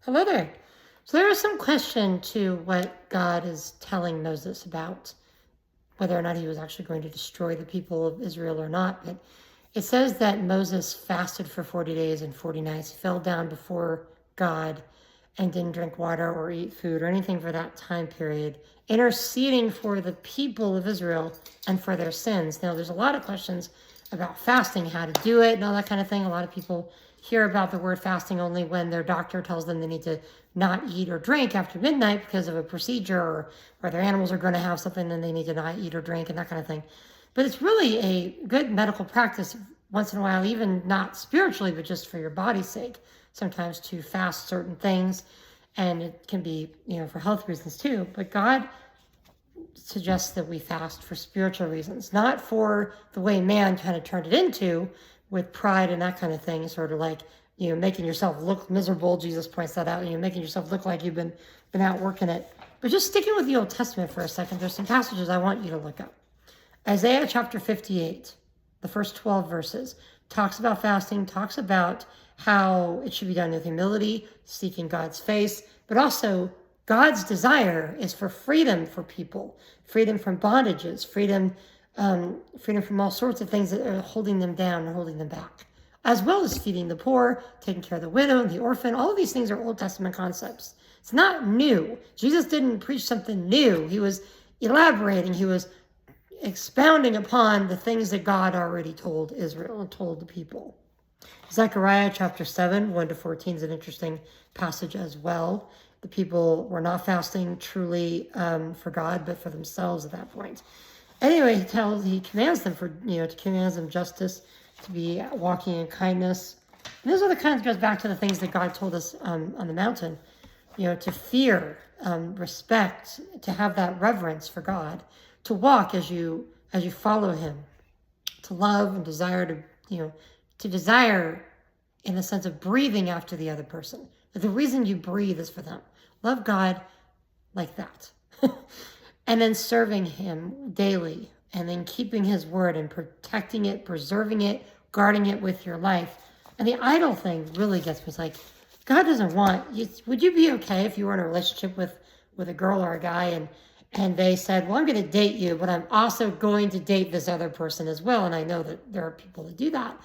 Hello there. So there is some question to what God is telling Moses about whether or not he was actually going to destroy the people of Israel or not. But it says that Moses fasted for 40 days and 40 nights, fell down before God and didn't drink water or eat food or anything for that time period, interceding for the people of Israel and for their sins. Now, there's a lot of questions about fasting, how to do it and all that kind of thing. A lot of people hear about the word fasting only when their doctor tells them they need to not eat or drink after midnight because of a procedure, or their animals are going to have something and they need to not eat or drink and that kind of thing. But it's really a good medical practice once in a while, even not spiritually, but just for your body's sake, sometimes to fast certain things. And it can be, for health reasons too. But God suggests that we fast for spiritual reasons, not for the way man kind of turned it into with pride and that kind of thing, sort of like, making yourself look miserable. Jesus points that out, making yourself look like you've been out working it. But just sticking with the Old Testament for a second, there's some passages I want you to look up. Isaiah chapter 58, the first 12 verses, talks about fasting, talks about how it should be done with humility, seeking God's face, but also God's desire is for freedom for people, freedom from bondages, freedom from all sorts of things that are holding them down and holding them back, as well as feeding the poor, taking care of the widow and the orphan. All of these things are Old Testament concepts. It's not new. Jesus didn't preach something new. He was elaborating. He was expounding upon the things that God already told Israel and told the people. Zechariah chapter 7, 1-14 is an interesting passage as well. The people were not fasting truly for God, but for themselves at that point. Anyway, he commands them commands them justice, to be walking in kindness. And those are the kinds, goes back to the things that God told us on the mountain, to fear, respect, to have that reverence for God, to walk as you follow him, to love and desire to desire in the sense of breathing after the other person. But the reason you breathe is for them. Love God like that. And then serving him daily, and then keeping his word and protecting it, preserving it, guarding it with your life. And the idol thing really gets me. It's like, God doesn't want you. Would you be okay if you were in a relationship with a girl or a guy and they said, well, I'm going to date you, but I'm also going to date this other person as well. And I know that there are people that do that.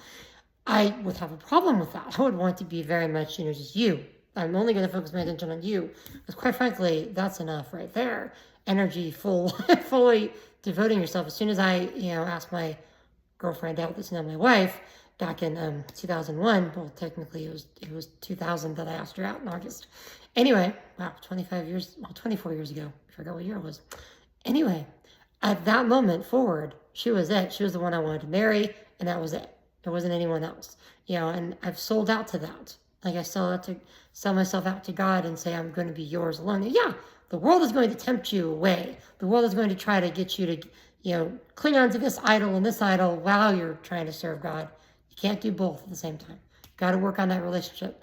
I would have a problem with that. I would want to be very much, just you. I'm only going to focus my attention on you. Because quite frankly, that's enough right there. Energy fully devoting yourself. As soon as I, asked my girlfriend out, that's now my wife, back in 2001. Well, technically it was 2000 that I asked her out in August. Anyway, wow, 24 years ago. I forgot what year it was. Anyway, at that moment forward, she was it. She was the one I wanted to marry, and that was it. There wasn't anyone else. And I've sold out to that. Like I still have to sell myself out to God and say, I'm going to be yours alone. Yeah, the world is going to tempt you away. The world is going to try to get you to, cling on to this idol and this idol while you're trying to serve God. You can't do both at the same time. Got to work on that relationship.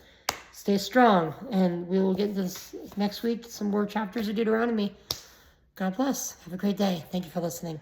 Stay strong. And we will get this next week, some more chapters of Deuteronomy. God bless. Have a great day. Thank you for listening.